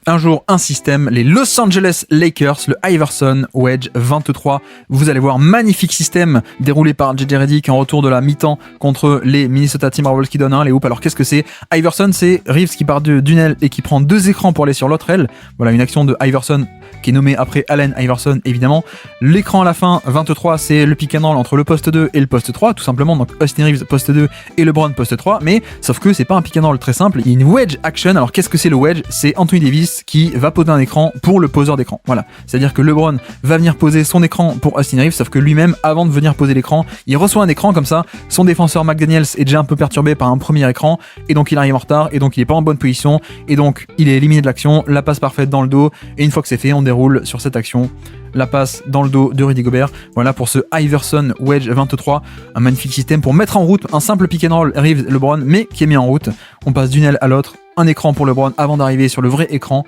un jour, un système, les Los Angeles Lakers, le Iverson Wedge 23. Vous allez voir, magnifique système déroulé par JJ Redick en retour de la mi-temps contre les Minnesota Timberwolves qui donnent les hoops. Alors qu'est-ce que c'est? Iverson, c'est Reeves qui part d'une aile et qui prend 2 écrans pour aller sur l'autre aile. Voilà une action de Iverson qui est nommée après Allen Iverson évidemment. L'écran à la fin, 23, c'est le pick and roll entre le poste 2 et le poste 3, tout simplement. Donc Austin Reeves poste 2 et LeBron poste 3, mais sauf que c'est pas un pick and roll très simple, il y a une wedge action. Alors qu'est-ce que c'est le wedge? C'est Anthony Davis qui va poser un écran pour le poseur d'écran. Voilà, c'est-à-dire que LeBron va venir poser son écran pour Austin Reeves, sauf que lui-même, avant de venir poser l'écran, il reçoit un écran comme ça. Son défenseur McDaniels est déjà un peu perturbé par un premier écran, et donc il arrive en retard, et donc il est pas en bonne position, et donc il est éliminé de l'action. La passe parfaite dans le dos, et une fois que c'est fait, on déroule sur cette action. La passe dans le dos de Rudy Gobert. Voilà pour ce Iverson Wedge 23, un magnifique système pour mettre en route un simple pick and roll Reeves-LeBron, mais qui est mis en route. On passe d'une aile à l'autre, un écran pour LeBron avant d'arriver sur le vrai écran.